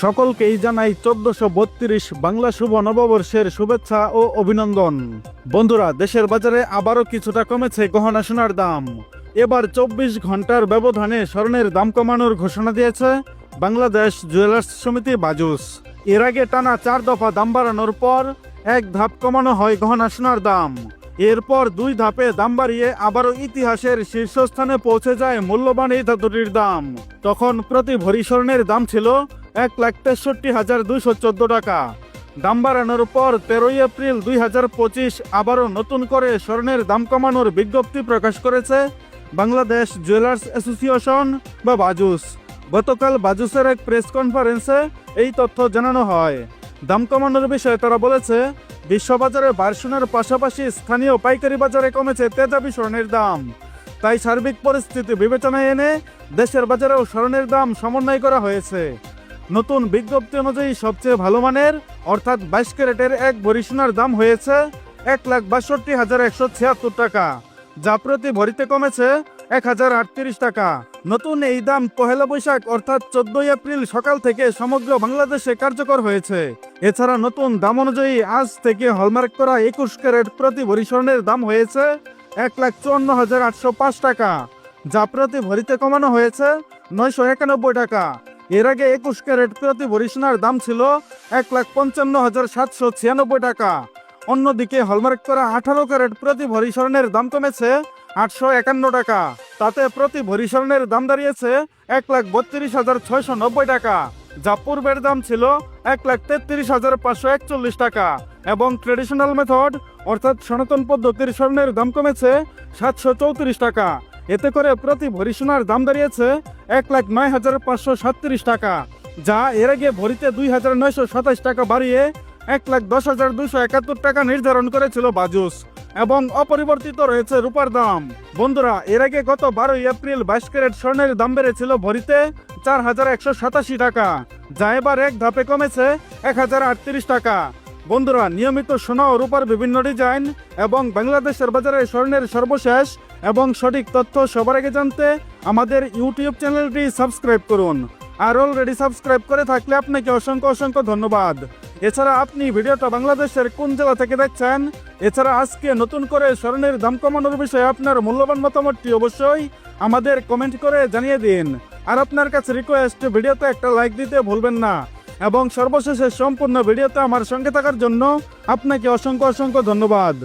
সকলকেই জানাই 1432 বাংলা শুভ নববর্ষের শুভেচ্ছা ও অভিনন্দন। বন্ধুরা, দেশের বাজারে আবারও কিছুটা কমেছে গহনা সোনার দাম। এবার 24 ঘন্টার ব্যবধানে স্বর্ণের দাম কমানোর ঘোষণা দিয়েছে বাংলাদেশ জুয়েলার্স সমিতি বাজুস। এর আগে টানা 4 দফা দাম বাড়ানোর পর এক ধাপ কমানো হয় গহনা সোনার দাম। এরপর 2 ধাপে দাম বাড়িয়ে আবারও ইতিহাসের শীর্ষস্থানে পৌঁছে যায় মূল্যবান এই ধাতুটির দাম। তখন প্রতি ভরি স্বর্ণের দাম ছিল 1,63,214 টাকা। দাম বাড়ানোর পর 13 এপ্রিল 2025 আবারও নতুন করে স্বর্ণের দাম কমানোর বিজ্ঞপ্তি প্রকাশ করেছে বাংলাদেশ জুয়েলার্স অ্যাসোসিয়েশন বা বাজুস। গতকাল বাজুসের এক প্রেস কনফারেন্সে এই তথ্য জানানো হয়। দাম কমানোর বিষয়ে তারা বলেছে, বিশ্ববাজারে সোনার পাশাপাশি স্থানীয় পাইকারি বাজারে কমেছে তেজাবি স্বর্ণের দাম। তাই সার্বিক পরিস্থিতি বিবেচনায় এনে দেশের বাজারেও স্বর্ণের দাম সমন্বয় করা হয়েছে। নতুন বিজ্ঞপ্তি অনুযায়ী সবচেয়ে ভালো মানের অর্থাৎ 22 ক্যারেটের এক ভরি সোনার দাম হয়েছে 1,62,176 টাকা, যা প্রতি ভরিতে কমেছে 1,038 টাকা। নতুন এই দাম পহেলা বৈশাখ অর্থাৎ 14 এপ্রিল সকাল থেকে সমগ্র বাংলাদেশে কার্যকর হয়েছে। এছাড়া নতুন দাম অনুযায়ী আজ থেকে হলমার্ক করা 21 ক্যারেট প্রতি ভরি স্বর্ণের দাম হয়েছে 1,54,805 টাকা, যা প্রতি ভরিতে কমানো হয়েছে 991 টাকা। এর আগে 21 ক্যারেট প্রতি ভরি সোনার দাম ছিল 1,55,796 টাকা। অন্যদিকে হলমার্ক করা 18 ক্যারেট প্রতি ভরি স্বর্ণের দাম কমেছে 851 টাকা। তাতে প্রতি ভরি স্বর্ণের দাম দাঁড়িয়েছে 1,32,690 টাকা, যা পূর্বের দাম ছিল 1,33,541 টাকা। এবং ট্রেডিশনাল মেথড অর্থাৎ সনাতন পদ্ধতির স্বর্ণের দাম কমেছে 734 টাকা। এতে করে প্রতি ভরি সোনার দাম দাঁড়িয়েছে 1,09,537 টাকা, যা এর আগে ভরিতে 2,927 টাকা বাড়িয়ে 1,10,271 টাকা নির্ধারণ করেছিল বাজুস। এবং অপরিবর্তিত রয়েছে রূপার দাম। বন্ধুরা, এর আগে গত 12 এপ্রিল 22 ক্যারেট স্বর্ণের দাম বেড়েছিল ভরিতে 4,187 টাকা, যা এবার এক ধাপে কমেছে 1,038 টাকা। বন্ধুরা, নিয়মিত সোনা ও রূপার বিভিন্ন ডিজাইন এবং বাংলাদেশের বাজারে স্বর্ণের সর্বশেষ এবং সঠিক তথ্য সবার আগে জানতে আমাদের ইউটিউব চ্যানেলটি সাবস্ক্রাইব করুন। আর অলরেডি সাবস্ক্রাইব করে থাকলে আপনাকে অসংখ্য ধন্যবাদ। এছাড়া আপনি ভিডিওটা বাংলাদেশের কোন জেলা থেকে দেখছেন? এছাড়া আজকে নতুন করে স্বর্ণের দাম কমানোর বিষয়ে আপনার মূল্যবান মতামতটি অবশ্যই আমাদের কমেন্ট করে জানিয়ে দিন। আর আপনার কাছে রিকোয়েস্ট, ভিডিওতে একটা লাইক দিতে ভুলবেন না। এবং সর্বশেষে সম্পূর্ণ ভিডিওতে আমার সঙ্গে থাকার জন্য আপনাকে অসংখ্য ধন্যবাদ।